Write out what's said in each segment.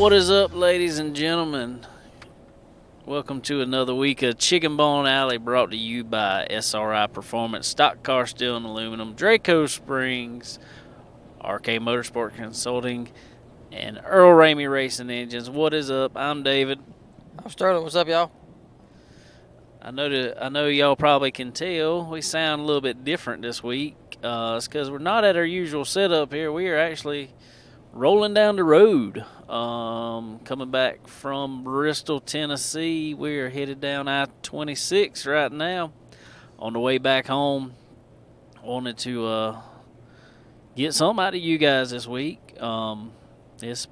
What is up, ladies and gentlemen? Welcome to another week of Chicken Bone Alley, brought to you by SRI Performance, Stock Car Steel and Aluminum, Draco Springs, RK Motorsport Consulting, and Earl Ramey Racing Engines. What is up? I'm David. I'm Sterling. What's up, y'all? I know y'all probably can tell we sound a little bit different this week. It's because we're not at our usual setup here. We are actually rolling down the road. Coming back from Bristol, Tennessee. We are headed down I-26 right now. On the way back home, wanted to get something out of you guys this week. It's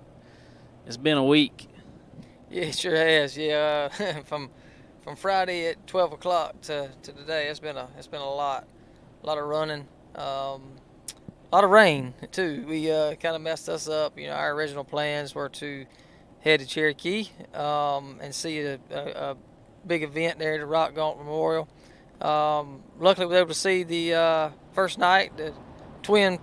been a week. Yeah, it sure has. Yeah, from Friday at 12 o'clock to today, it's been a lot of running, a lot of rain too. We kind of messed us up. You know, our original plans were to head to Cherokee and see a big event there at the Rock Gauntlet Memorial. Luckily, we were able to see the first night, the twin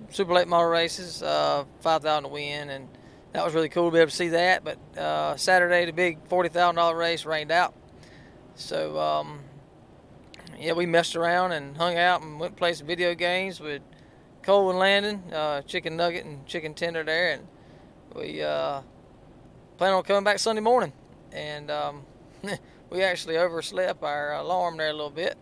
Super Late Model races, 5,000 to win, and that was really cool to be able to see that. But Saturday, the big $40,000 race rained out. So, yeah, we messed around and hung out and went and played some video games with Cole and Landon, chicken nugget and chicken tender there. And we plan on coming back Sunday morning. And we actually overslept our alarm there a little bit.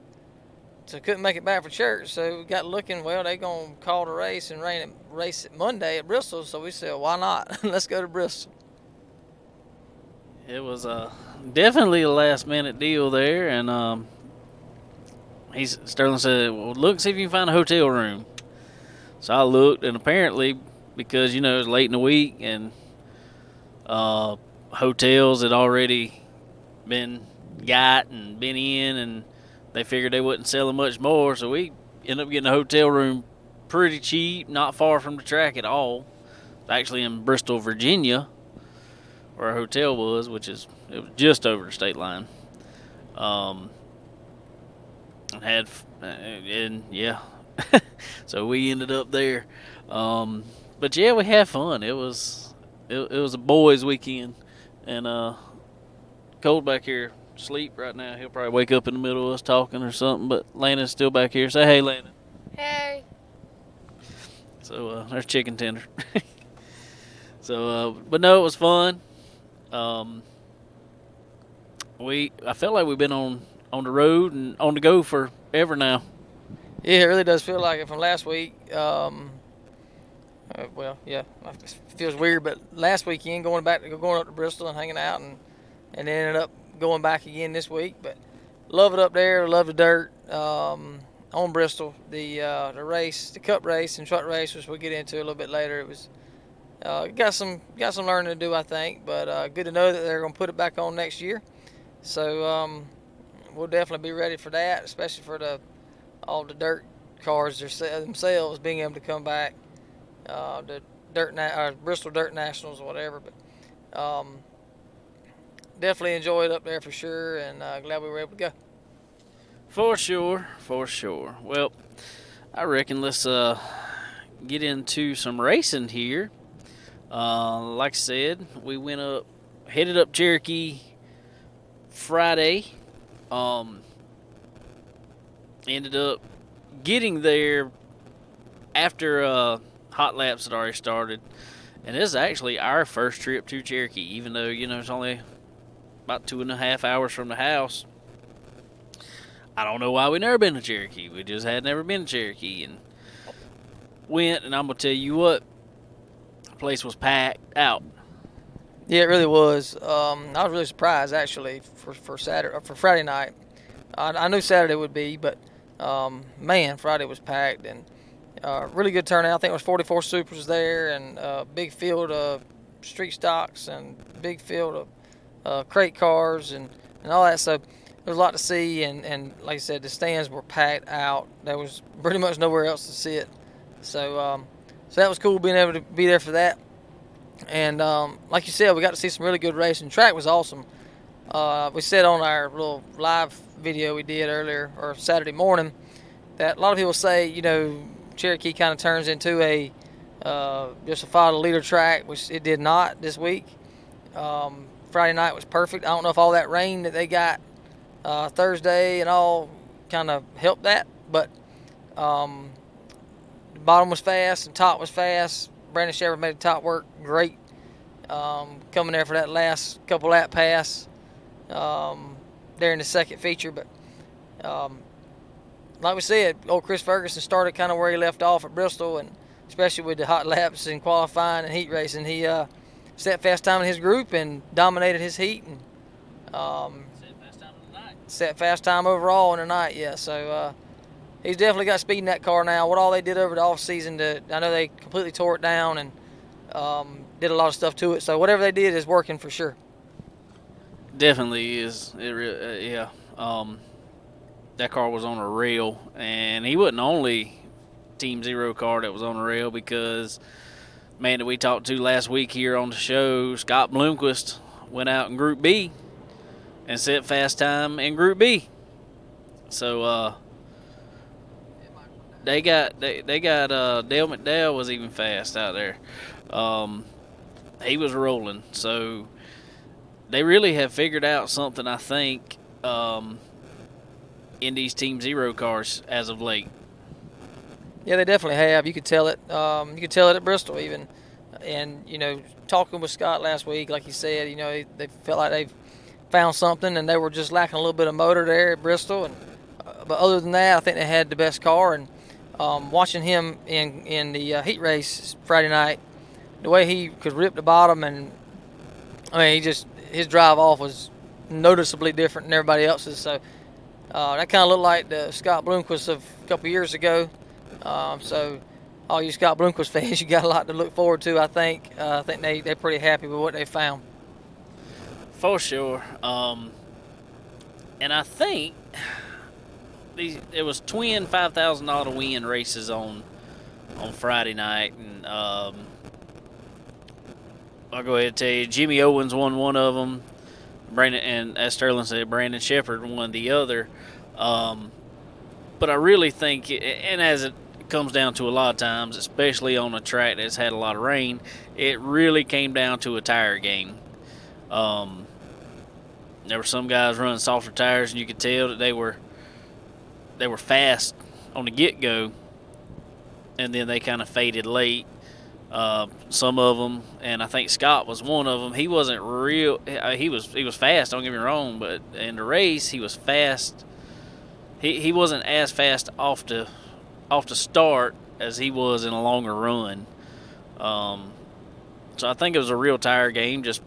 So couldn't make it back for church. So we got looking, well, they going to call the race and race it Monday at Bristol. So we said, well, why not? Let's go to Bristol. It was definitely a last-minute deal there, and Sterling said, well, look, see if you can find a hotel room. So I looked, and apparently, because, you know, it was late in the week, and hotels had already been got and been in, and they figured they wouldn't sell them much more, so we ended up getting a hotel room pretty cheap, not far from the track at all. Actually in Bristol, Virginia, where our hotel was, it was just over the state line. Yeah, so we ended up there. But yeah, we had fun. It was a boys' weekend, and Cole back here asleep right now. He'll probably wake up in the middle of us talking or something. But Landon's still back here. Say hey, Landon. Hey. So there's chicken tender. But no, it was fun. I felt like we've been on the road and on the go forever now. Yeah, it really does feel like it from last week. Well, yeah, it feels weird, but last weekend going up to Bristol and hanging out, and then ended up going back again this week. But love it up there, love the dirt on Bristol. The race, the Cup race and truck race, which we'll get into a little bit later. It was got some learning to do, I think, but good to know that they're going to put it back on next year. So we'll definitely be ready for that, especially for all the dirt cars themselves being able to come back. The Bristol Dirt Nationals or whatever, but definitely enjoyed it up there for sure, and glad we were able to go. For sure. Well, I reckon let's get into some racing here. Like I said, we headed up Cherokee Friday. Ended up getting there after hot laps had already started, and this is actually our first trip to Cherokee, even though, you know, it's only about 2.5 hours from the house. I don't know why we never been to Cherokee. We just had never been to Cherokee, and went, and I'm gonna tell you what, the place was packed out. Yeah, it really was. I was really surprised actually for Friday night. I knew Saturday would be, but man, Friday was packed, and really good turnout. I think it was 44 supers there, and a big field of street stocks and big field of crate cars and all that. So there was a lot to see, and like I said, the stands were packed out. There was pretty much nowhere else to sit. So that was cool being able to be there for that. And like you said, we got to see some really good racing. Track was awesome. We said on our little live video we did earlier, or Saturday morning, that a lot of people say, you know, Cherokee kind of turns into a just to follow the leader track, which it did not this week. Friday night was perfect. I don't know if all that rain that they got Thursday and all kind of helped that, but the bottom was fast and top was fast. Brandon Shepard made the top work great, coming there for that last couple lap pass there in the second feature. But like we said, old Chris Ferguson started kind of where he left off at Bristol, and especially with the hot laps in qualifying and heat racing, he set fast time in his group and dominated his heat, and set fast time overall in the night. Yeah, so he's definitely got speed in that car now. What all they did over the off season, I know they completely tore it down and did a lot of stuff to it. So whatever they did is working for sure. Definitely is. Yeah. That car was on a rail, and he wasn't the only Team Zero car that was on a rail, because man that we talked to last week here on the show, Scott Bloomquist, went out in Group B and set fast time in Group B. So they got Dale McDowell was even fast out there. He was rolling. So they really have figured out something, I think, in these Team Zero cars as of late. Yeah, they definitely have. You could tell it. You could tell it at Bristol even. And, talking with Scott last week, like he said, they felt like they've found something, and they were just lacking a little bit of motor there at Bristol. And but other than that, I think they had the best car. And watching him in the heat race Friday night, the way he could rip the bottom, and his drive off was noticeably different than everybody else's. So that kind of looked like the Scott Bloomquist of a couple years ago. So all you Scott Bloomquist fans, you got a lot to look forward to, I think. I think they're pretty happy with what they found. For sure. And I think it was twin $5,000 to win races on Friday night. And I'll go ahead and tell you, Jimmy Owens won one of them. Brandon, and as Sterling said, Brandon Shepard won the other. But I really think, and as it comes down to a lot of times, especially on a track that's had a lot of rain, it really came down to a tire game. There were some guys running softer tires, and you could tell that they were fast on the get-go, and then they kind of faded late. Some of them, and I think Scott was one of them. He wasn't real. He was fast. Don't get me wrong, but in the race he was fast. He wasn't as fast off the start as he was in a longer run. So I think it was a real tire game, just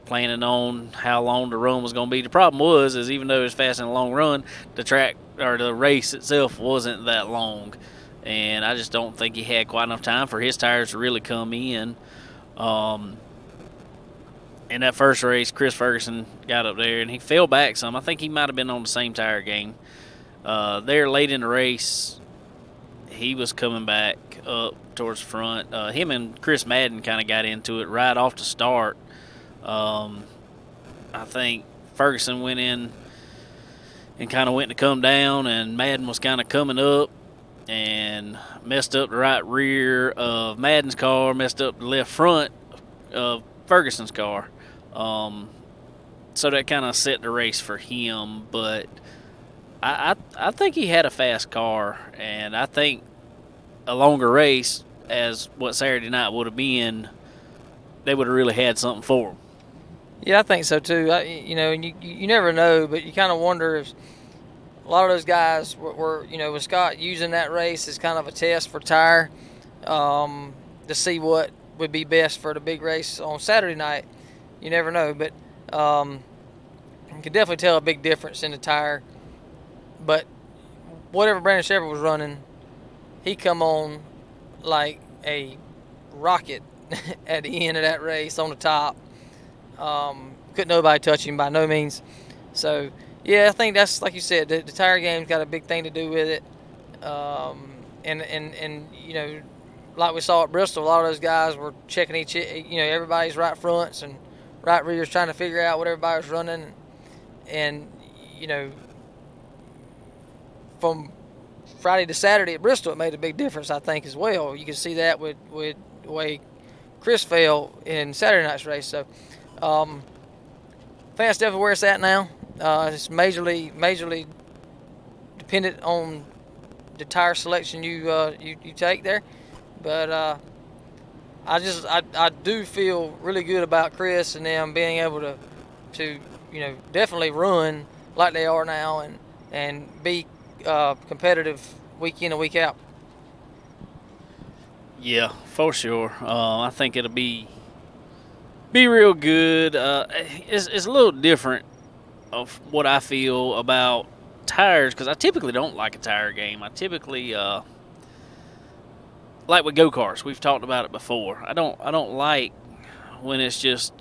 planning on how long the run was going to be. The problem is even though it was fast in a long run, the track or the race itself wasn't that long. And I just don't think he had quite enough time for his tires to really come in. In that first race, Chris Ferguson got up there, and he fell back some. I think he might have been on the same tire game. There late in the race, he was coming back up towards the front. Him and Chris Madden kind of got into it right off the start. I think Ferguson went in and kind of went to come down, and Madden was kind of coming up and messed up the right rear of Madden's car, messed up the left front of Ferguson's car. So that kind of set the race for him. But I think he had a fast car, and I think a longer race, as what Saturday night would have been, they would have really had something for him. Yeah, I think so too. And you never know, but you kind of wonder if a lot of those guys were with Scott using that race as kind of a test for tire to see what would be best for the big race on Saturday night. You never know, but you can definitely tell a big difference in the tire. But whatever Brandon Shepard was running, he come on like a rocket at the end of that race on the top. Couldn't nobody touch him by no means. So yeah, I think that's, like you said, the tire game's got a big thing to do with it. And like we saw at Bristol, a lot of those guys were checking everybody's right fronts and right rears, trying to figure out what everybody was running. And from Friday to Saturday at Bristol, it made a big difference, I think, as well. You can see that with way Chris fell in Saturday night's race. So, fast definitely where it's at now. It's majorly dependent on the tire selection you take there. But I do feel really good about Chris and them being able to definitely run like they are now and be competitive week in and week out. Yeah, for sure. I think it'll be real good. It's a little different of what I feel about tires because I typically don't like a tire game. I typically like with go karts. We've talked about it before. I don't like when it's just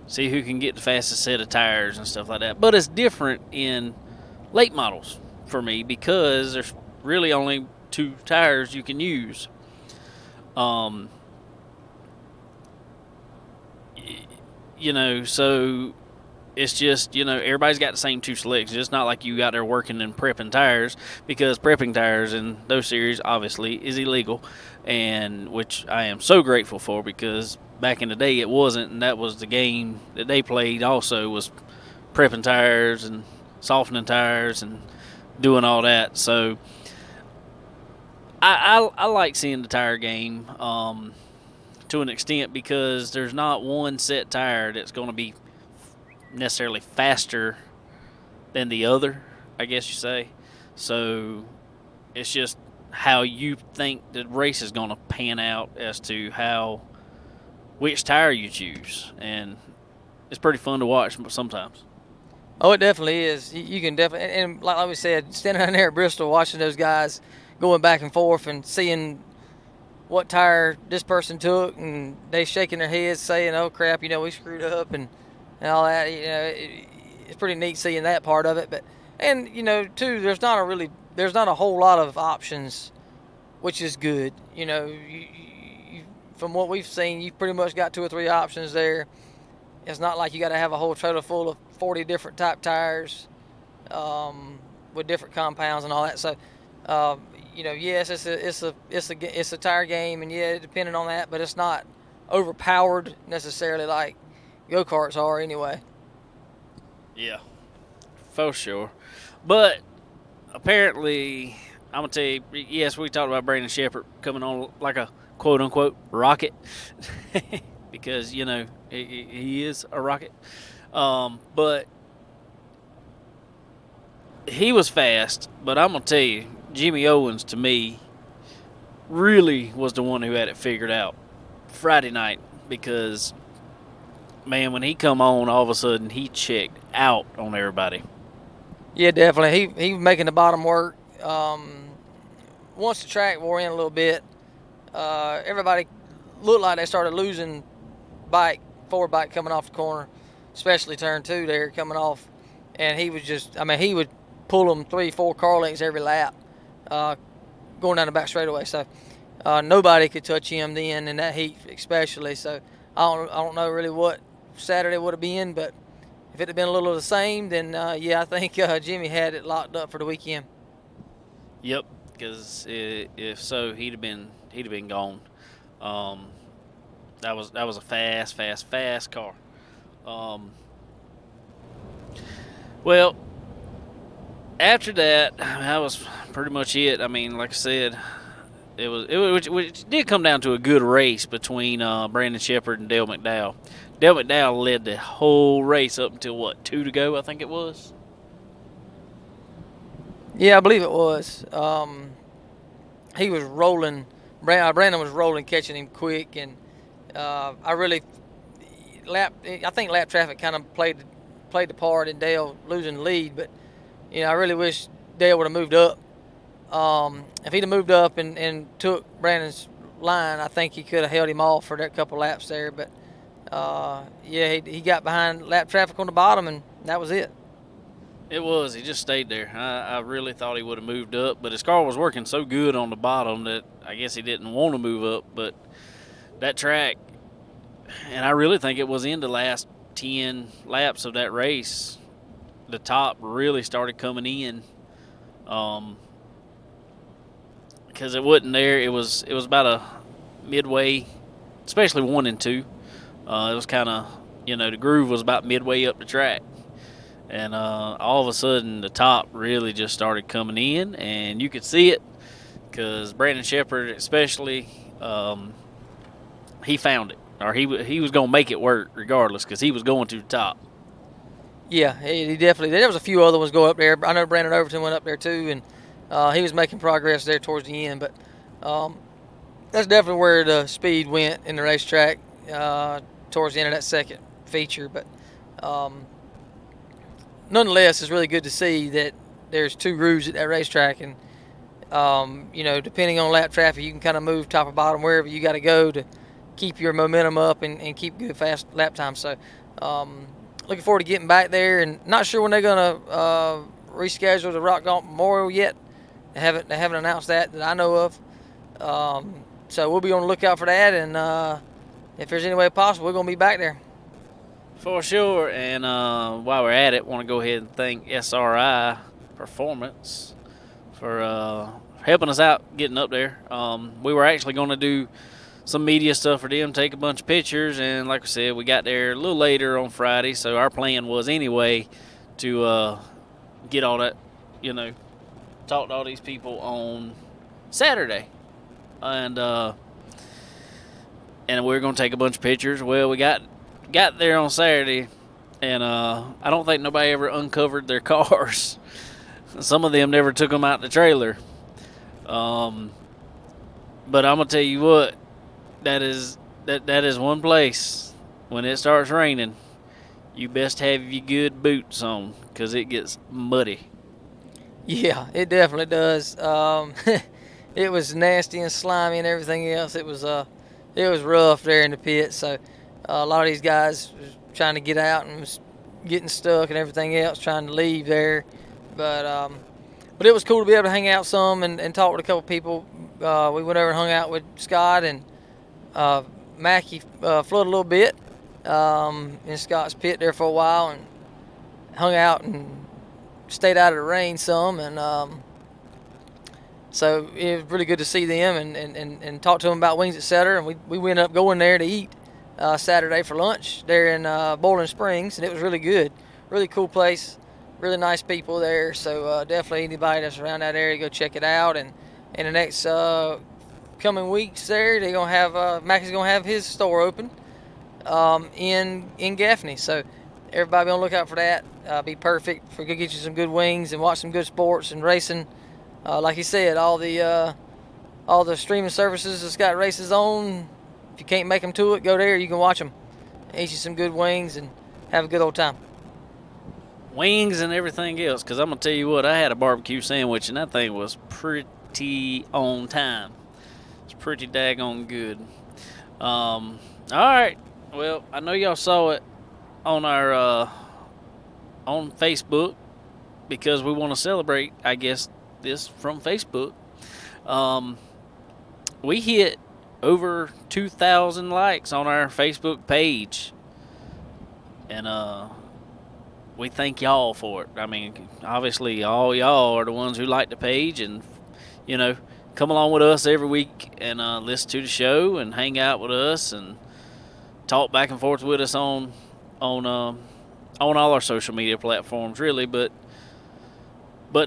see who can get the fastest set of tires and stuff like that. But it's different in late models for me because there's really only two tires you can use. So it's just everybody's got the same two slicks. It's not like you got there working and prepping tires because prepping tires in those series obviously is illegal, and which I am so grateful for because back in the day it wasn't, and that was the game that they played. Also was prepping tires and softening tires and doing all that. So I like seeing the tire game to an extent because there's not one set tire that's going to be necessarily faster than the other, I guess you say. So it's just how you think the race is going to pan out as to which tire you choose, and it's pretty fun to watch sometimes. Oh, it definitely is. You can definitely, and like we said, standing down there at Bristol, watching those guys going back and forth and seeing what tire this person took, and they shaking their heads saying, "Oh crap, we screwed up," and all that. It's pretty neat seeing that part of it. But too, there's not a whole lot of options, which is good. From what we've seen, you've pretty much got 2 or 3 options there. It's not like you got to have a whole trailer full of 40 different type tires with different compounds and all that. So, yes, it's a tire game, and yeah, depending on that, but it's not overpowered necessarily like go karts are anyway. Yeah, for sure. But apparently, I'm gonna tell you. Yes, we talked about Brandon Shepherd coming on like a quote unquote rocket because he is a rocket. But he was fast. But I'm gonna tell you, Jimmy Owens to me really was the one who had it figured out Friday night because man, when he come on, all of a sudden he checked out on everybody. Yeah, definitely. He was making the bottom work. Once the track wore in a little bit, everybody looked like they started losing forward bike coming off the corner, especially turn 2 there coming off. And he was he would pull them 3-4 car lengths every lap going down the back straightaway. So nobody could touch him then in that heat especially. So I don't know really what Saturday would have been, but if it had been a little of the same, then I think Jimmy had it locked up for the weekend. Yep, because if so, he'd have been gone. That was a fast car. Well, after that, that was pretty much it. I mean, like I said, which did come down to a good race between Brandon Shepherd and Dale McDowell. Dale McDowell led the whole race up until 2 to go, I think it was. Yeah, I believe it was. He was rolling. Brandon was rolling, catching him quick, and I think lap traffic kind of played the part in Dale losing the lead. But I really wish Dale would have moved up. If he'd have moved up and took Brandon's line, I think he could have held him off for that couple laps there. But he got behind lap traffic on the bottom, and that was it. It was. He just stayed there. I really thought he would have moved up, but his car was working so good on the bottom that I guess he didn't want to move up. But that track, and I really think it was in the last 10 laps of that race, the top really started coming in. Because it wasn't there. It was about midway, especially 1 and 2. It was kind of, the groove was about midway up the track. And all of a sudden, the top really just started coming in, and you could see it because Brandon Shepard, especially, he found it, or he was going to make it work regardless because he was going to the top. Yeah, he definitely. There was a few other ones go up there. I know Brandon Overton went up there too, and he was making progress there towards the end. But that's definitely where the speed went in the racetrack towards the end of that second feature. But nonetheless, it's really good to see that there's 2 grooves at that racetrack, and depending on lap traffic, you can kind of move top or bottom wherever you got to go to keep your momentum up and keep good fast lap time. So looking forward to getting back there, and not sure when they're going to reschedule the Rock Gauntlet Memorial yet. They haven't announced that I know of. So we'll be on the lookout for that, and if there's any way possible, we're going to be back there. For sure, and while we're at it, want to go ahead and thank SRI Performance for helping us out getting up there. We were actually going to do some media stuff for them, take a bunch of pictures, and like I said, we got there a little later on Friday, so our plan was anyway to get all that, talk to all these people on Saturday, and we were going to take a bunch of pictures. Well, we got there on Saturday, and I don't think nobody ever uncovered their cars. Some of them never took them out the trailer. But I'm gonna tell you what, that is one place when it starts raining, you best have your good boots on because it gets muddy. Yeah, it definitely does. It was nasty and slimy and everything else. It was rough there in the pit. So a lot of these guys was trying to get out and was getting stuck and everything else, trying to leave there. But it was cool to be able to hang out some and talk with a couple people. We went over and hung out with Scott and Mackie flooded a little bit in Scott's pit there for a while and hung out and stayed out of the rain some. And so it was really good to see them and talk to them about Wings Etc. And we ended up going there to eat Saturday for lunch there in Bowling Springs, and it was really good. Really cool place, really nice people there. So definitely anybody that's around that area, go check it out. And in the next coming weeks there, they're gonna have Mackie's gonna have his store open in Gaffney. So everybody be on the lookout for that. Be perfect for go get you some good wings and watch some good sports and racing. Like you said, all the streaming services that's got races on. If you can't make them to it, go there. You can watch them. Eat you some good wings and have a good old time. Wings and everything else, because I'm going to tell you what, I had a barbecue sandwich, and that thing was pretty on time. It's pretty daggone good. All right. Well, I know y'all saw it on our on Facebook because we want to celebrate, I guess, this from Facebook. We hit over 2,000 likes on our Facebook page, and we thank y'all for it. I mean, obviously all y'all are the ones who like the page and come along with us every week and listen to the show and hang out with us and talk back and forth with us on all our social media platforms, really. But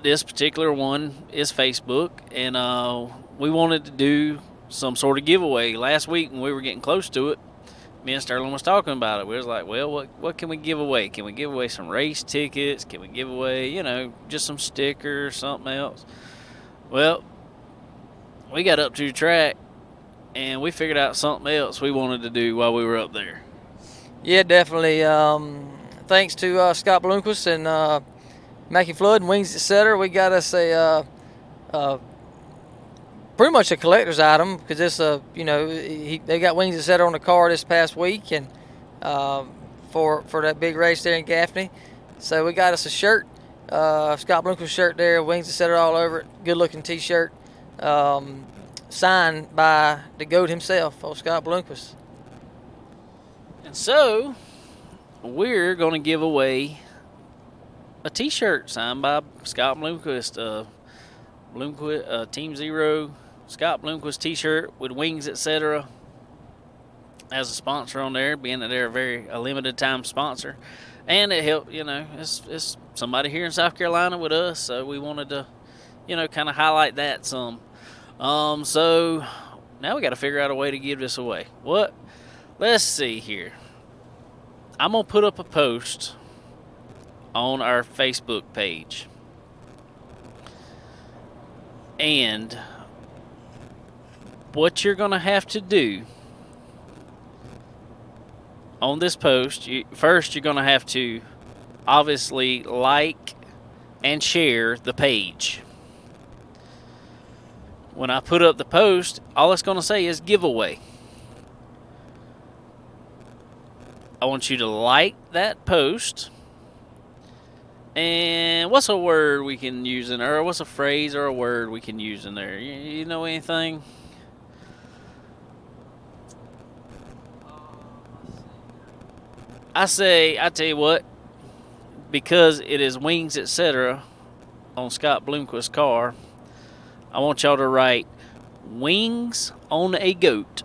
this particular one is Facebook, and we wanted to do some sort of giveaway. Last week when we were getting close to it, me and Sterling was talking about it. We was like, well, what can we give away? Can we give away some race tickets? Can we give away, just some stickers, something else? Well, we got up to the track, and we figured out something else we wanted to do while we were up there. Yeah, definitely. Thanks to Scott Bloomquist and Mackie Flood and Wings Etc. We got us pretty much a collector's item because this, they got Wings Etc. on the car this past week and for that big race there in Gaffney. So we got us a shirt, Scott Bloomquist shirt there, Wings Etc. all over it. Good looking T-shirt, signed by the GOAT himself, old Scott Bloomquist. And so we're going to give away a T-shirt signed by Scott Bloomquist. Team Zero Scott Bloomquist T-shirt with Wings, etc. as a sponsor on there, being that they're a limited time sponsor, and it helped. It's somebody here in South Carolina with us, so we wanted to, kind of highlight that some. So now we got to figure out a way to give this away. What? Let's see here. I'm gonna put up a post on our Facebook page, and what you're gonna have to do on this post, first you're going to have to obviously like and share the page. When I put up the post, all it's going to say is giveaway. I want you to like that post. And what's a word we can use in there? Or what's a phrase or a word we can use in there? You know anything? I tell you what, because it is Wings, etc. on Scott Bloomquist's car, I want y'all to write Wings on a Goat.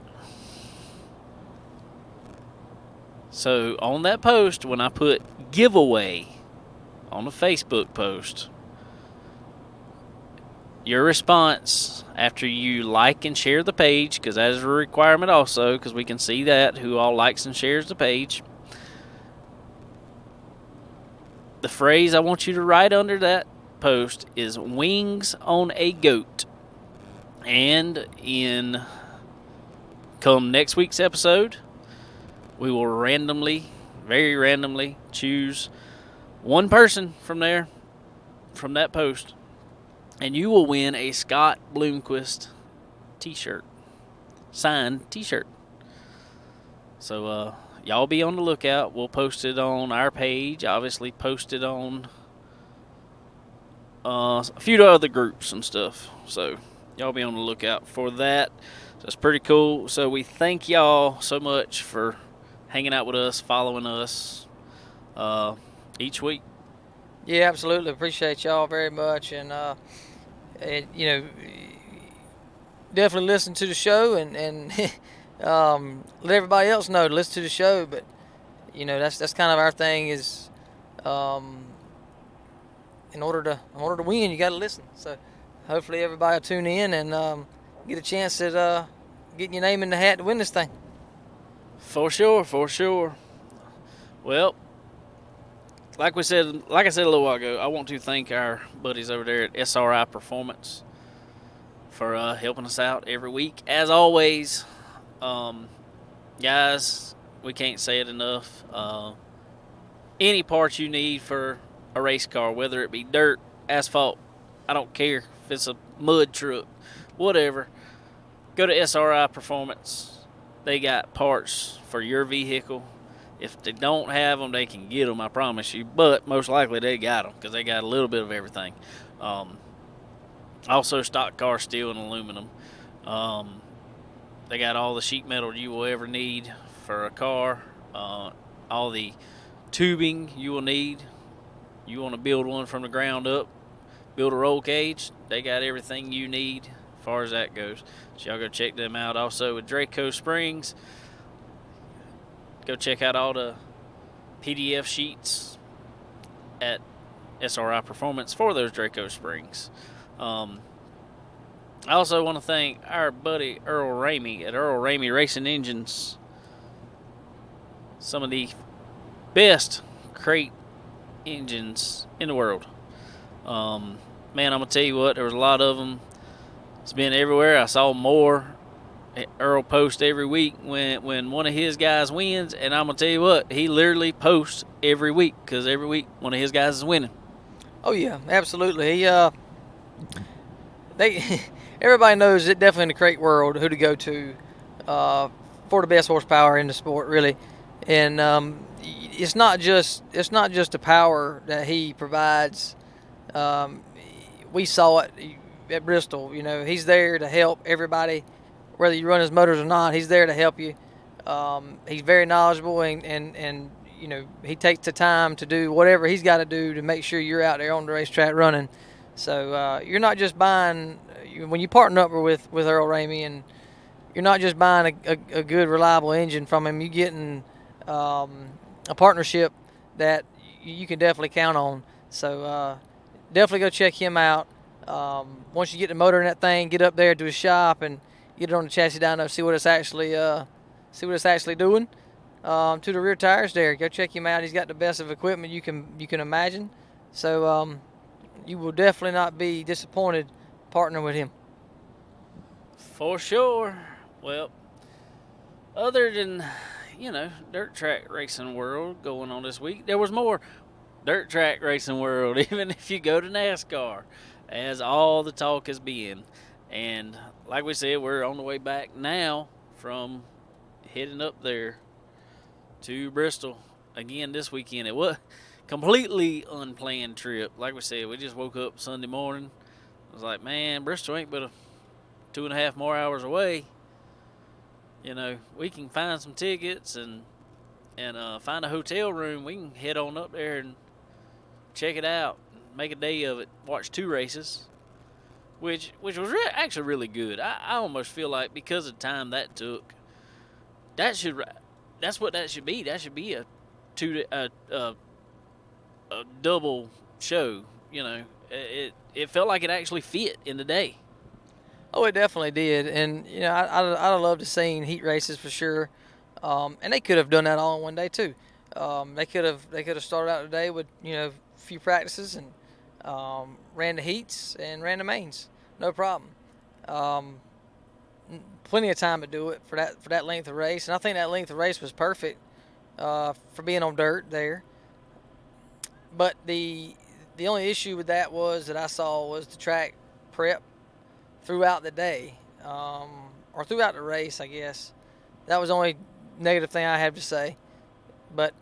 So on that post, when I put giveaway on the Facebook post, your response after you like and share the page, because that is a requirement also, because we can see that, who all likes and shares the page. The phrase I want you to write under that post is Wings on a Goat. And come next week's episode, we will very randomly choose one person from that post, and you will win a Scott Bloomquist t-shirt, signed t-shirt. So, y'all be on the lookout. We'll post it on our page. Obviously, post it on a few other groups and stuff. So, y'all be on the lookout for that. So, it's pretty cool. So, we thank y'all so much for hanging out with us, following us each week. Yeah, absolutely. Appreciate y'all very much. And, definitely listen to the show and let everybody else know to listen to the show. But that's kind of our thing is, in order to win, you got to listen. So hopefully everybody will tune in and get a chance at getting your name in the hat to win this thing. For sure. Well, like I said a little while ago, I want to thank our buddies over there at SRI Performance for helping us out every week. As always, guys, we can't say it enough. Any parts you need for a race car, whether it be dirt, asphalt, I don't care if it's a mud truck, whatever, go to SRI Performance. They got parts for your vehicle. If they don't have them, they can get them, I promise you. But most likely they got them because they got a little bit of everything. Also, stock car steel and aluminum. They got all the sheet metal you will ever need for a car. All the tubing you will need. You want to build one from the ground up, build a roll cage, they got everything you need as far as that goes. So y'all go check them out. Also with Draco Springs, go check out all the PDF sheets at SRI Performance for those Draco Springs. I also want to thank our buddy Earl Ramey at Earl Ramey Racing Engines. Some of the best crate engines in the world. Man, I'm going to tell you what, there was a lot of them. It's been everywhere. I saw more Earl post every week when one of his guys wins, and I'm going to tell you what, he literally posts every week because every week one of his guys is winning. Oh, yeah, absolutely. Everybody knows it definitely in the crate world who to go to for the best horsepower in the sport, really. And it's not just the power that he provides. We saw it at Bristol. He's there to help everybody, whether you run his motors or not. He's there to help you. He's very knowledgeable, and he takes the time to do whatever he's got to do to make sure you're out there on the racetrack running. So you're not just buying when you partner up with Earl Ramey, and you're not just buying a good reliable engine from him. You're getting a partnership that you can definitely count on. So definitely go check him out. Once you get the motor in that thing, get up there to his shop and get it on the chassis dyno, see what it's actually doing. To the rear tires there, go check him out. He's got the best of equipment you can imagine. So you will definitely not be disappointed partnering with him. For sure. Well, other than, dirt track racing world going on this week, there was more dirt track racing world, even if you go to NASCAR, as all the talk has been. And like we said, we're on the way back now from heading up there to Bristol again this weekend. It was completely unplanned trip. Like we said, we just woke up Sunday morning. I was like, man, Bristol ain't but 2.5 more hours away. We can find some tickets and find a hotel room. We can head on up there and check it out, make a day of it, watch 2 races, which was actually really good. I almost feel like because of the time that took, that's what that should be. That should be a double show. It felt like it actually fit in the day. Oh, it definitely did, and I'd love to seen heat races for sure, and they could have done that all in one day too. They could have started out today with a few practices and ran the heats and ran the mains, no problem. Plenty of time to do it for that length of race, and I think that length of race was perfect for being on dirt there. But the only issue with that that I saw was the track prep throughout the day, or throughout the race, I guess. That was the only negative thing I have to say. But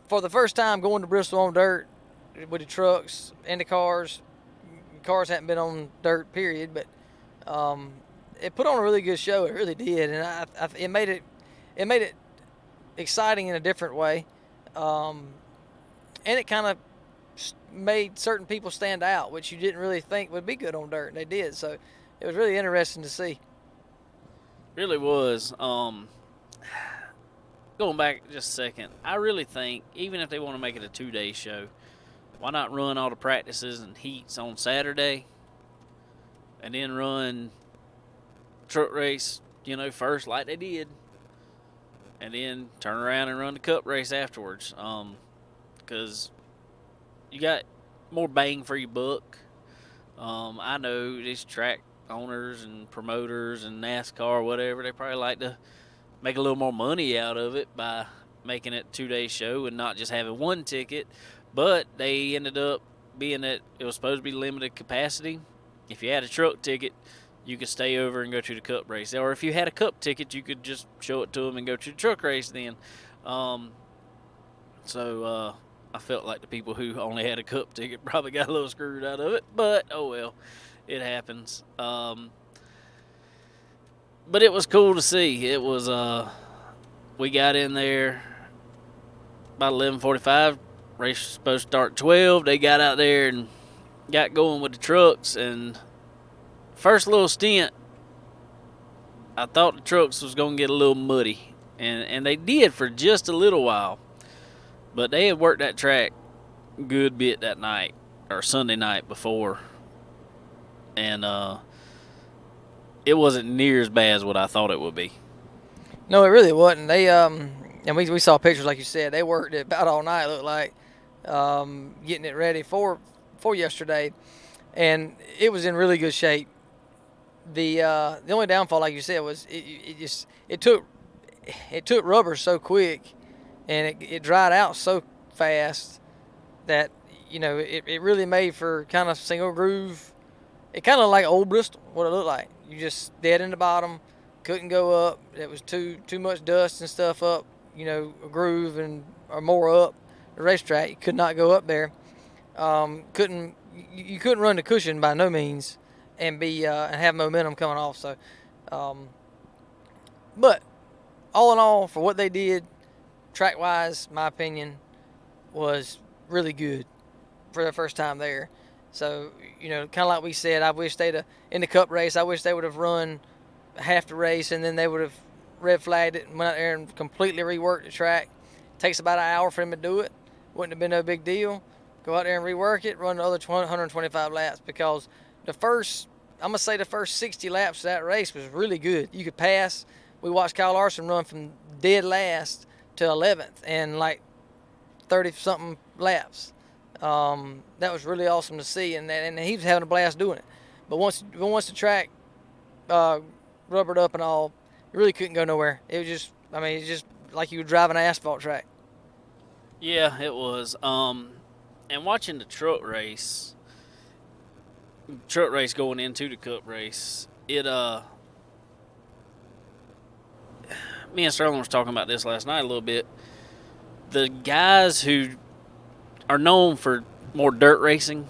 for the first time going to Bristol on dirt with the trucks and the cars hadn't been on dirt, period. But it put on a really good show. It really did, and it made it exciting in a different way, and it kind of made certain people stand out, which you didn't really think would be good on dirt, and they did. So it was really interesting to see. Really was. Going back just a second, I really think even if they want to make it a 2-day show, why not run all the practices and heats on Saturday, and then run truck race, first like they did, and then turn around and run the cup race afterwards. Because you got more bang for your buck. I know these track owners and promoters and NASCAR, whatever, they probably like to make a little more money out of it by making it a 2-day show and not just having one ticket. But they ended up being that it was supposed to be limited capacity. If you had a truck ticket, you could stay over and go to the cup race. Or if you had a cup ticket, you could just show it to them and go to the truck race then. So I felt like the people who only had a cup ticket probably got a little screwed out of it, but oh well, it happens. But it was cool to see. It was we got in there about 11:45. Race was supposed to start 12. They got out there and got going with the trucks, and first little stint, I thought the trucks was gonna get a little muddy, and they did for just a little while. But they had worked that track a good bit that night, or Sunday night before. And it wasn't near as bad as what I thought it would be. No, it really wasn't. They and we saw pictures, like you said. They worked it about all night, it looked like, getting it ready for yesterday. And it was in really good shape. The only downfall, like you said, was it took rubber so quick, and it dried out so fast that it really made for kind of single groove. It kind of like old Bristol, what it looked like. You just dead in the bottom, couldn't go up. It was too much dust and stuff up, a groove or more up the racetrack. You could not go up there. You couldn't run the cushion by no means and have momentum coming off. So, but all in all, for what they did, track-wise, my opinion, was really good for their first time there. So, kind of like we said, I wish in the Cup race, I wish they would have run half the race and then they would have red flagged it and went out there and completely reworked the track. It takes about an hour for them to do it. Wouldn't have been no big deal. Go out there and rework it, run the other 125 laps, because I'm going to say the first 60 laps of that race was really good. You could pass. We watched Kyle Larson run from dead last to 11th in like 30-something laps. That was really awesome to see, and he was having a blast doing it. But once the track rubbered up and all, you really couldn't go nowhere. It's just like you were driving an asphalt track. Yeah, it was. And watching the truck race going into the Cup race, me and Sterling was talking about this last night a little bit. The guys who are known for more dirt racing,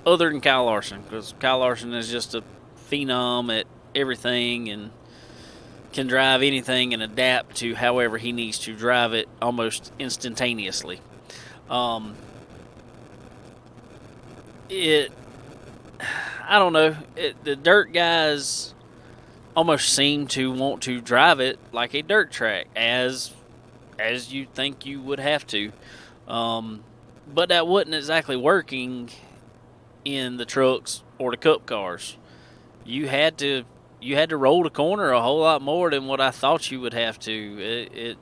other than Kyle Larson, because Kyle Larson is just a phenom at everything and can drive anything and adapt to however he needs to drive it almost instantaneously. I don't know. The dirt guys almost seem to want to drive it like a dirt track, as you think you would have to. But that wasn't exactly working in the trucks or the Cup cars. You had to roll the corner a whole lot more than what I thought you would have to.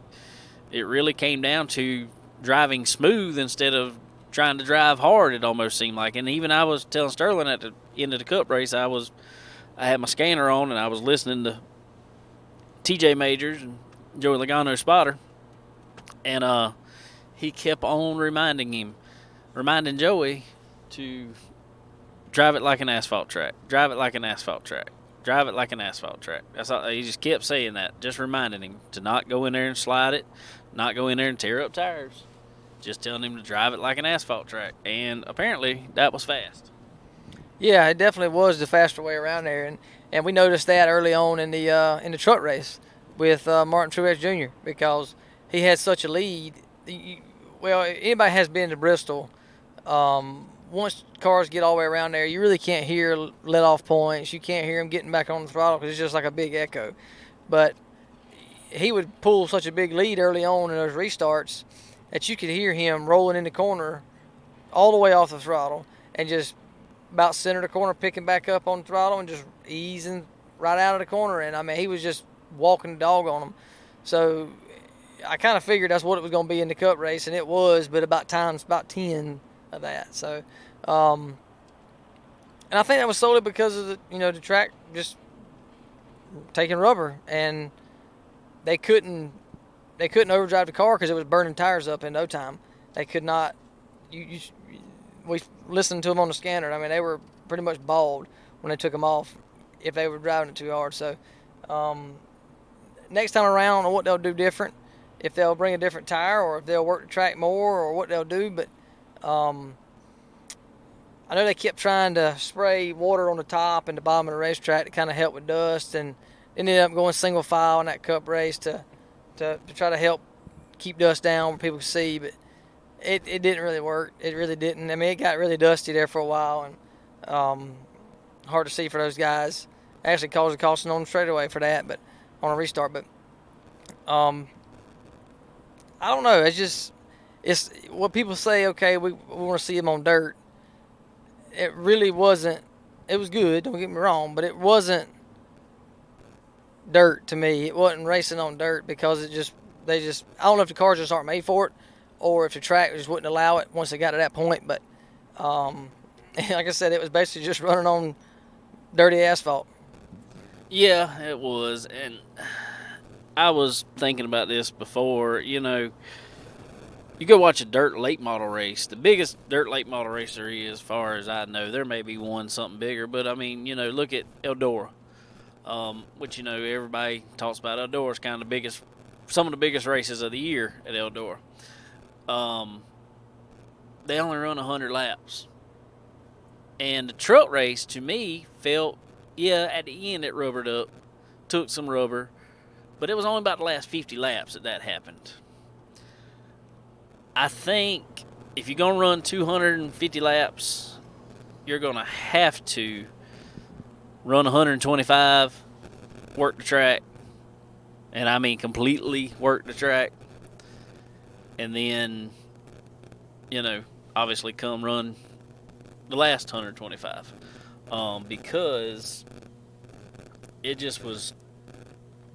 It really came down to driving smooth instead of trying to drive hard. It almost seemed like, and even I was telling Sterling at the end of the Cup race, I had my scanner on and I was listening to TJ Majors and Joey Logano spotter, and he kept on reminding Joey to drive it like an asphalt track, drive it like an asphalt track, drive it like an asphalt track. That's all. He just kept saying that, just reminding him to not go in there and slide it, not go in there and tear up tires, just telling him to drive it like an asphalt track. And apparently that was fast. Yeah, it definitely was the faster way around there, and we noticed that early on in the truck race with Martin Truex Jr. because he had such a lead. Well, anybody has been to Bristol, once cars get all the way around there, you really can't hear let off points. You can't hear him getting back on the throttle because it's just like a big echo. But he would pull such a big lead early on in those restarts that you could hear him rolling in the corner all the way off the throttle and just about center the corner, picking back up on the throttle and just easing right out of the corner. And, I mean, he was just walking the dog on them. So I kind of figured that's what it was going to be in the Cup race, and it was, but about 10 of that. So, and I think that was solely because of the track just taking rubber, and they couldn't overdrive the car because it was burning tires up in no time. They could not. We listened to them on the scanner. I mean, they were pretty much bald when they took them off if they were driving it too hard. So, next time around, I don't know what they'll do different, if they'll bring a different tire or if they'll work the track more or what they'll do. But I know they kept trying to spray water on the top and the bottom of the racetrack to kind of help with dust, and ended up going single file in that Cup race to try to help keep dust down where people could see. But it didn't really work. It really didn't. I mean, it got really dusty there for a while, and hard to see for those guys. Actually caused a caution on the straightaway for that, but on a restart. But I don't know. It's what people say. Okay, we want to see him on dirt. It really wasn't. It was good. Don't get me wrong, but it wasn't dirt to me. It wasn't racing on dirt because they just. I don't know if the cars just aren't made for it, or if the track just wouldn't allow it once they got to that point. But like I said, it was basically just running on dirty asphalt. Yeah, it was, and I was thinking about this before. You go watch a dirt late model race. The biggest dirt late model race there is, as far as I know. There may be one something bigger, but I mean, look at Eldora, which everybody talks about. Eldora's kind of some of the biggest races of the year at Eldora. They only run 100 laps, and the truck race to me felt, at the end it rubbered up, took some rubber, but it was only about the last 50 laps that happened. I think if you're going to run 250 laps you're going to have to run 125, work the track, and I mean completely work the track, and then, obviously come run the last 125, because it just was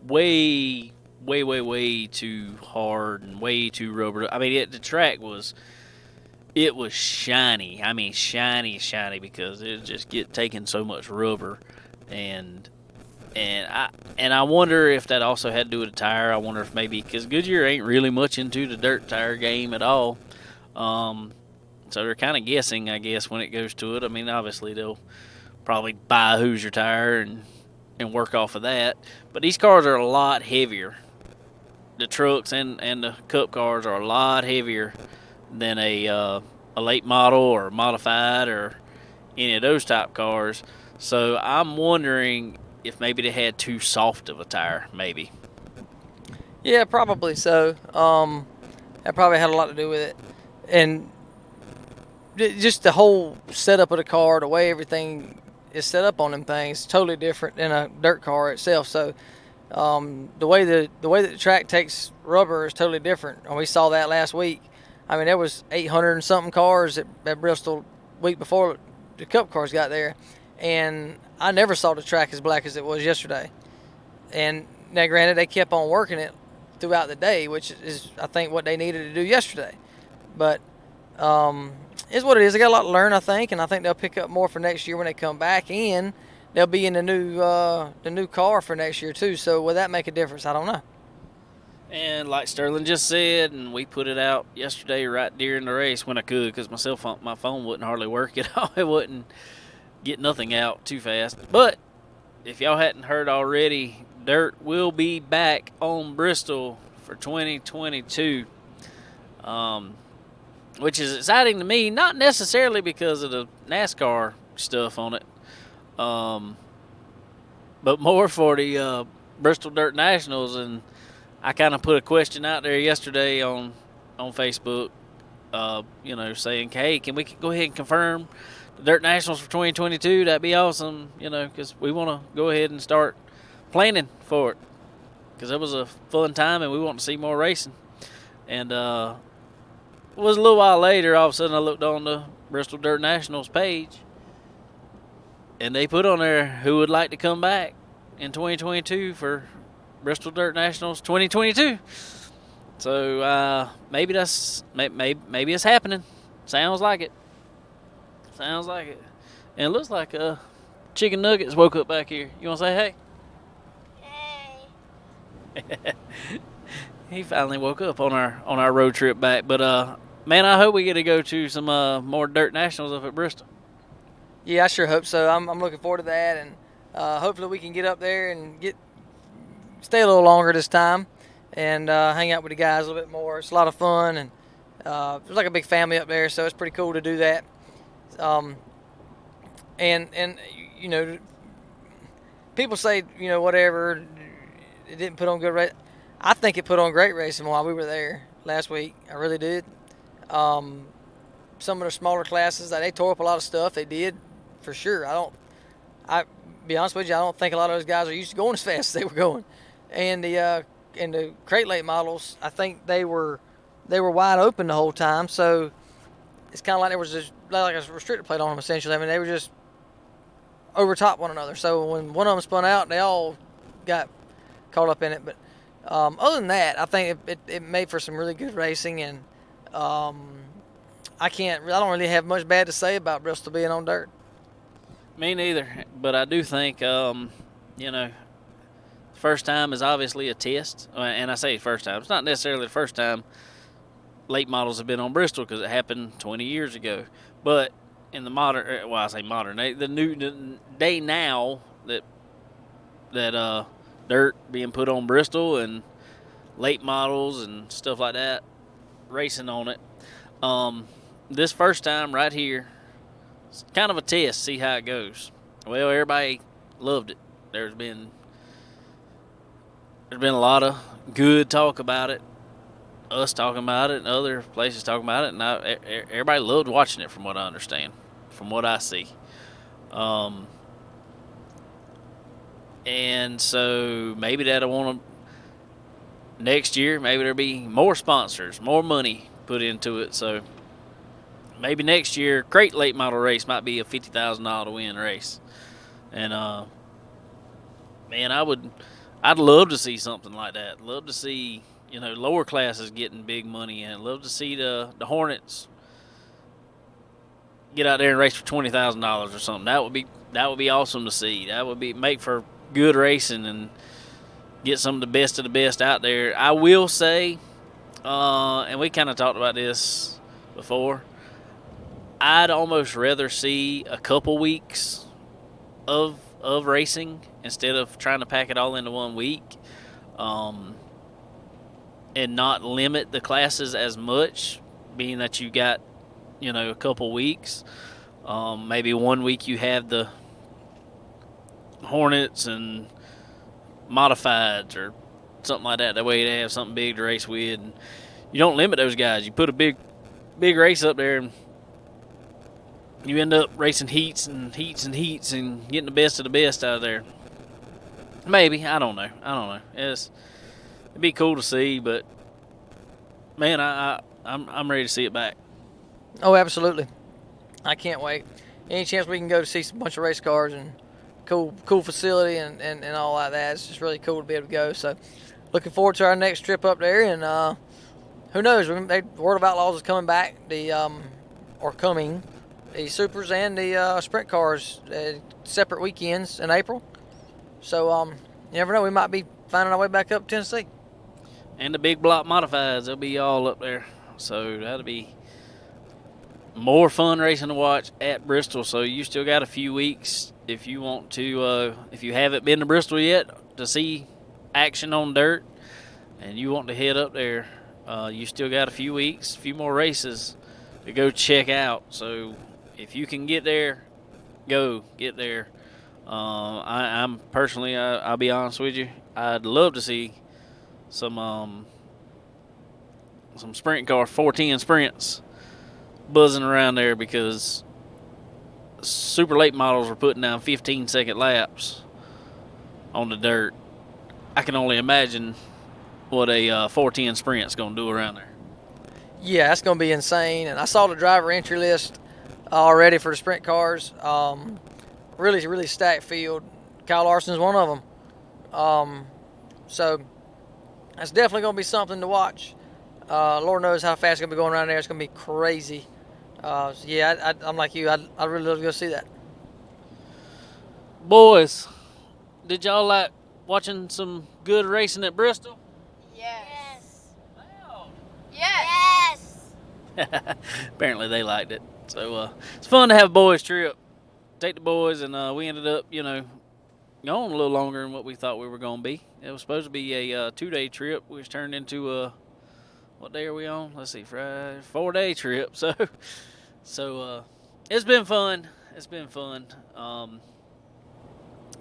way, way, way, way too hard and way too rubber. I mean, the track was shiny. I mean, shiny because it just get taking so much rubber, and I wonder if that also had to do with the tire. I wonder if maybe because Goodyear ain't really much into the dirt tire game at all. So they're kind of guessing, I guess, when it goes to it. I mean, obviously they'll probably buy a Hoosier tire and work off of that. But these cars are a lot heavier. The trucks and the Cup cars are a lot heavier than a late model or modified or any of those type cars. So I'm wondering if maybe they had too soft of a tire, maybe. Yeah, probably so. That probably had a lot to do with it, and just the whole setup of the car, the way everything is set up on them things, totally different than a dirt car itself. So the way that the track takes rubber is totally different, and we saw that last week. I mean, there was 800 and something cars at Bristol week before the Cup cars got there, and I never saw the track as black as it was yesterday. And now, granted, they kept on working it throughout the day, which is, I think, what they needed to do yesterday. But it's what it is. They got a lot to learn, I think, and I think they'll pick up more for next year when they come back, and they'll be in the new car for next year too. So will that make a difference? I don't know. And like Sterling just said, and we put it out yesterday right during the race when I could, because my phone wouldn't hardly work at all. It wouldn't get nothing out too fast. But if y'all hadn't heard already, Dirt will be back on Bristol for 2022, which is exciting to me. Not necessarily because of the NASCAR stuff on it, but more for the Bristol Dirt Nationals. And I kind of put a question out there yesterday on Facebook, saying, hey, can we go ahead and confirm the Dirt Nationals for 2022? That'd be awesome, because we want to go ahead and start planning for it, because it was a fun time and we want to see more racing. And it was a little while later, all of a sudden I looked on the Bristol Dirt Nationals page, and they put on there who would like to come back in 2022 for Bristol Dirt Nationals 2022. So maybe maybe it's happening. Sounds like it. And it looks like Chicken Nuggets woke up back here. You want to say hey? Hey. He finally woke up on our road trip back. But man, I hope we get to go to some more Dirt Nationals up at Bristol. Yeah, I sure hope so. I'm looking forward to that, and hopefully we can get up there and stay a little longer this time and hang out with the guys a little bit more. It's a lot of fun, and there's like a big family up there, so it's pretty cool to do that. And people say, whatever, it didn't put on good race. I think it put on great racing while we were there last week. I really did. Some of the smaller classes, they tore up a lot of stuff. They did, for sure. Be honest with you, I don't think a lot of those guys are used to going as fast as they were going. And the crate late models, I think they were wide open the whole time. So it's kind of like there was just like a restrictor plate on them, essentially. I mean, they were just over top one another. So when one of them spun out, they all got caught up in it. But other than that, I think it made for some really good racing. And I don't really have much bad to say about Bristol being on dirt. Me neither, but I do think, first time is obviously a test. And I say first time. It's not necessarily the first time late models have been on Bristol, because it happened 20 years ago. But in the modern, I say modern, the new day now that dirt being put on Bristol and late models and stuff like that, racing on it. This first time right here, it's kind of a test, see how it goes. Well, everybody loved it. There's been a lot of good talk about it, us talking about it, and other places talking about it, and everybody loved watching it, from what I understand. from what I see. Um, and so maybe that'll want to next year. Maybe there'll be more sponsors, more money put into it. So maybe next year, Crate Late Model race might be a $50,000 to win race. And man, I'd love to see something like that. Love to see lower classes getting big money, and love to see the Hornets get out there and race for $20,000 or something. That would be awesome to see. That would be make for good racing and get some of the best out there. I will say, and we kind of talked about this before, I'd almost rather see a couple weeks of racing instead of trying to pack it all into 1 week, and not limit the classes as much, being that you got a couple weeks. Maybe 1 week you have the Hornets and modifieds or something like that. That way they have something big to race with. And you don't limit those guys. You put a big race up there, and you end up racing heats and getting the best of the best out of there. Maybe. I don't know. It'd be cool to see, but man, I'm ready to see it back. Oh, absolutely. I can't wait. Any chance we can go to see a bunch of race cars and cool facility and all like that. It's just really cool to be able to go. So looking forward to our next trip up there. And who knows? World of Outlaws is coming back. The supers and the sprint cars, separate weekends in April. So you never know. We might be finding our way back up Tennessee. And the big block modifieds, they'll be all up there. So that'll be more fun racing to watch at Bristol. So you still got a few weeks if you want to, if you haven't been to Bristol yet to see action on dirt and you want to head up there, you still got a few weeks, a few more races to go check out. So if you can get there, get there. I'm personally, I'll be honest with you, I'd love to see some sprint car 410 sprints buzzing around there, because super late models are putting down 15-second laps on the dirt. I can only imagine what a 410 sprint's going to do around there. Yeah, that's going to be insane. And I saw the driver entry list already for the sprint cars. Really, really stacked field. Kyle Larson's one of them. So that's definitely going to be something to watch. Lord knows how fast it's going to be going around there. It's going to be crazy. Yeah, I'm like you. I'd really love to go see that. Boys, did y'all like watching some good racing at Bristol? Yes. Wow. Yes. Apparently they liked it. So it's fun to have a boys trip. Take the boys, and we ended up, going a little longer than what we thought we were going to be. It was supposed to be a 2-day trip, which turned into a, what day are we on? Let's see, Friday, 4-day trip. So it's been fun.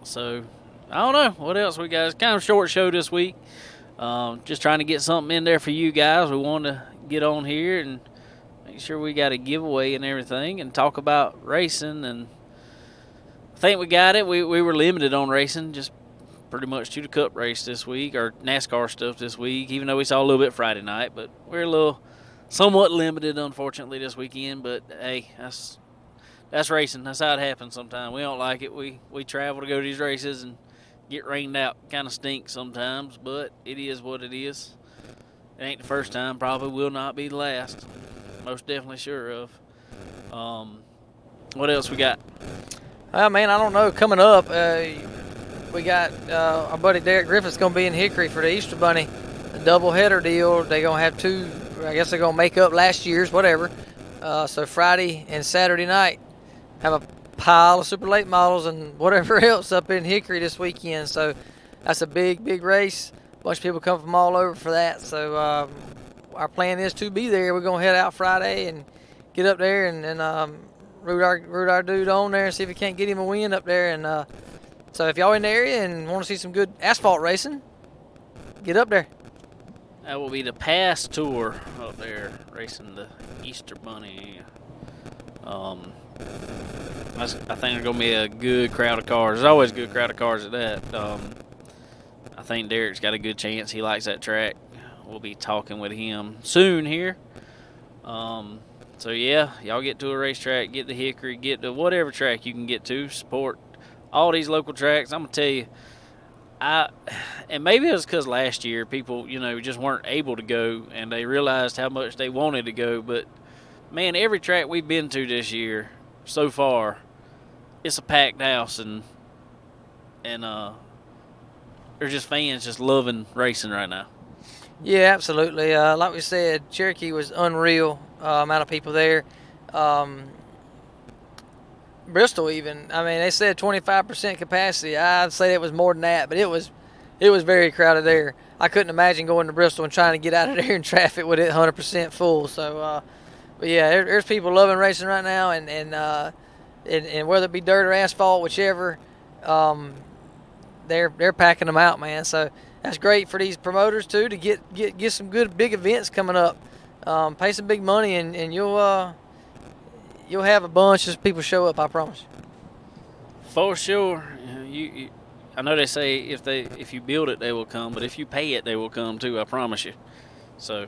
So I don't know what else we got. It's kind of a short show this week. Just trying to get something in there for you guys. We wanted to get on here and make sure we got a giveaway and everything, and talk about racing. And I think we got it. We were limited on racing, just pretty much to the Cup race this week, or NASCAR stuff this week, even though we saw a little bit Friday night. But we're a little somewhat limited, unfortunately, this weekend. But hey, that's racing. That's how it happens sometimes. We don't like it. We travel to go to these races and get rained out. Kind of stinks sometimes, but it is what it is. It ain't the first time. Probably will not be the last. Most definitely sure of. What else we got? Man, I don't know. Coming up, we got our buddy Derek Griffith's going to be in Hickory for the Easter Bunny, a doubleheader deal. They're going to have two. I guess they're going to make up last year's, whatever. So Friday and Saturday night, have a pile of super late models and whatever else up in Hickory this weekend. So that's a big, big race. A bunch of people come from all over for that. So our plan is to be there. We're going to head out Friday and get up there and root our dude on there and see if we can't get him a win up there. And so if y'all in the area and want to see some good asphalt racing, get up there. That will be the Pass Tour up there, racing the Easter Bunny. I think there's gonna be a good crowd of cars. There's always a good crowd of cars at that. I think Derek's got a good chance. He likes that track. We'll be talking with him soon here. So yeah, y'all get to a racetrack, get to Hickory, get to whatever track you can get to. Support all these local tracks. I'm gonna tell you, and maybe it was because last year people, just weren't able to go, and they realized how much they wanted to go. But man, every track we've been to this year so far, it's a packed house, and there's just fans just loving racing right now. Yeah, absolutely. Like we said, Cherokee was unreal. Amount of people there. Bristol even. I mean, they said 25% capacity. I'd say it was more than that, but it was very crowded there. I couldn't imagine going to Bristol and trying to get out of there in traffic with it 100% full. So, but yeah, there's people loving racing right now, and whether it be dirt or asphalt, whichever, they're packing them out, man. So that's great for these promoters too to get some good big events coming up. Pay some big money, and you'll have a bunch of people show up. I promise. For sure. I know they say if you build it, they will come, but if you pay it, they will come too. I promise you. So,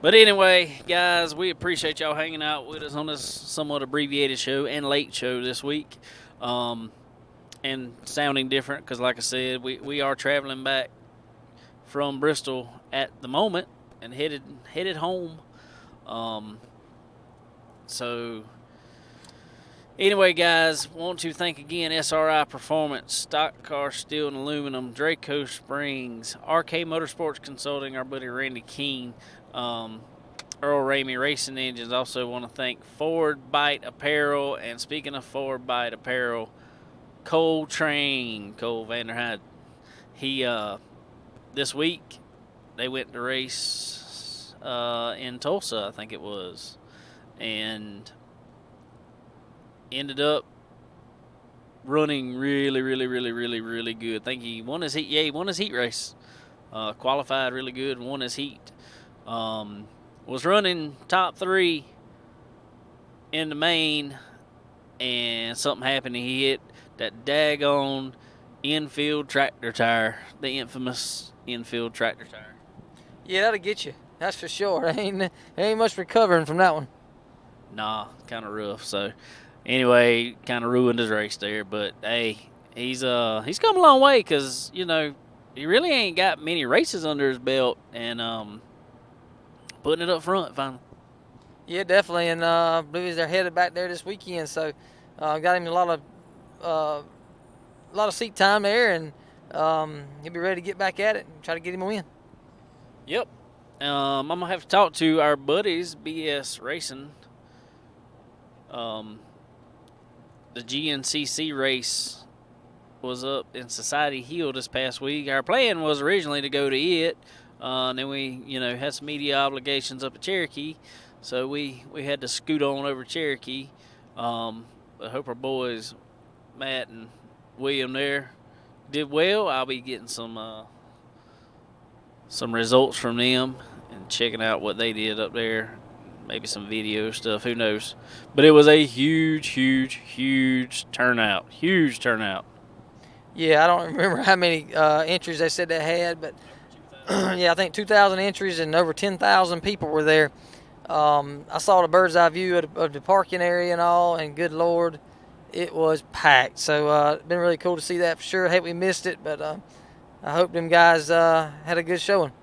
but anyway, guys, we appreciate y'all hanging out with us on this somewhat abbreviated show and late show this week, and sounding different because, like I said, we are traveling back from Bristol at the moment and headed home. So anyway, guys, want to thank again SRI Performance, Stock Car Steel and Aluminum, Draco Springs, RK Motorsports Consulting, our buddy Randy Keene, Earl Ramey Racing Engines. Also want to thank Ford Bite Apparel, and speaking of Ford Bite Apparel, Cole Vanderhyde. He this week they went to race in Tulsa, I think it was, and ended up running really, really, really, really, really good. I think he won his heat. Yeah, he won his heat race. Qualified really good, won his heat. Was running top 3 in the main, and something happened. He hit that daggone infield tractor tire, the infamous infield tractor tire. Yeah, that'll get you. That's for sure. Ain't much recovering from that one. Nah, kind of rough. So anyway, kind of ruined his race there. But hey, he's come a long way because he really ain't got many races under his belt, and putting it up front finally. Yeah, definitely. And I believe they're headed back there this weekend, so got him a lot of seat time there, and he'll be ready to get back at it and try to get him a win. Yep. I'm gonna have to talk to our buddies, BS Racing. The GNCC race was up in Society Hill this past week. Our plan was originally to go to it, and then we, had some media obligations up at Cherokee, so we had to scoot on over to Cherokee. I hope our boys, Matt and William there, did well. I'll be getting some results from them and checking out what they did up there. Maybe some video stuff, who knows. But it was a huge, huge, huge turnout. Huge turnout. Yeah, I don't remember how many entries they said they had, but yeah, I think 2,000 entries and over 10,000 people were there. I saw the bird's eye view of the parking area and all, and good Lord, it was packed. So it's been really cool to see that for sure. I hate we missed it, but I hope them guys had a good showing.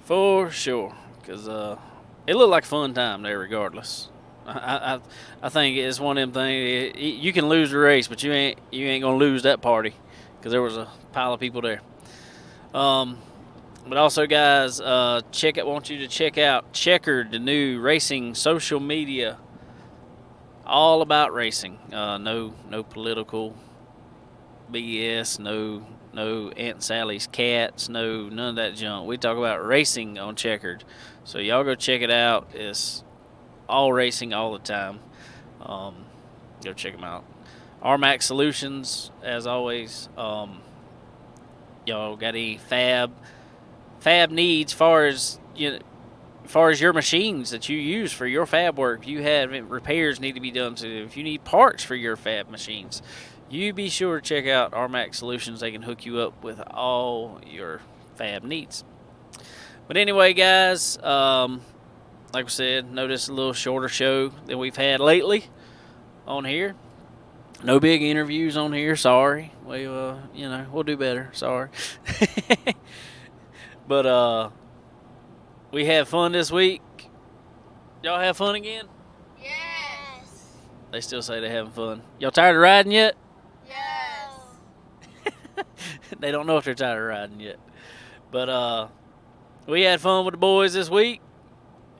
For sure, because it looked like a fun time there regardless. I think it's one of them things, you can lose the race, but you ain't going to lose that party because there was a pile of people there. But also, guys, want you to check out Checkered, the new racing social media, all about racing. No political BS, no Aunt Sally's cats, none of that junk. We talk about racing on Checkered. So y'all go check it out. It's all racing all the time. Go check them out. RMAX Solutions, as always. Y'all got any fab needs as far as as far as your machines that you use for your fab work, if you have repairs need to be done to, if you need parts for your fab machines, you be sure to check out RMAX Solutions. They can hook you up with all your fab needs. But anyway, guys, like I said, notice a little shorter show than we've had lately on here. No big interviews on here. Sorry, we'll do better. Sorry, but we had fun this week. Y'all have fun again? Yes. They still say they're having fun. Y'all tired of riding yet? Yes. They don't know if they're tired of riding yet. But we had fun with the boys this week,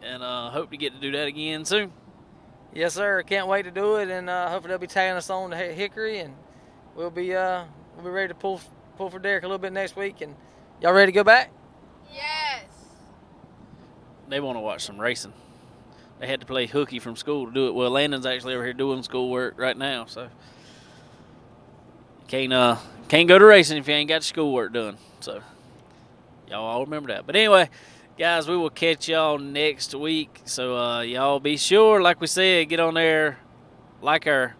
and hope to get to do that again soon. Yes, sir. Can't wait to do it, and hopefully they'll be tagging us on to Hickory, and we'll be ready to pull for Derek a little bit next week. And y'all ready to go back? Yes. They want to watch some racing. They had to play hooky from school to do it. Well, Landon's actually over here doing schoolwork right now, so can't go to racing if you ain't got your schoolwork done. So y'all all remember that. But anyway, guys, we will catch y'all next week. So y'all be sure, like we said, get on there, like our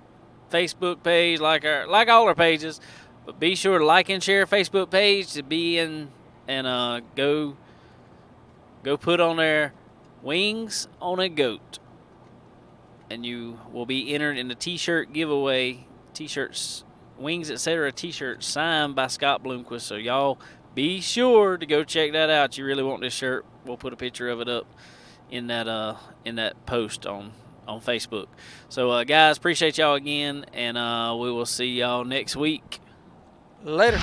Facebook page, like all our pages. But be sure to like and share our Facebook page to be in and go put on there Wings on a Goat. And you will be entered in the t-shirt giveaway. T-shirts, Wings, etc. t-shirts signed by Scott Bloomquist. So y'all be sure to go check that out. You really want this shirt. We'll put a picture of it up in that post on Facebook. So guys, appreciate y'all again, and we will see y'all next week. Later.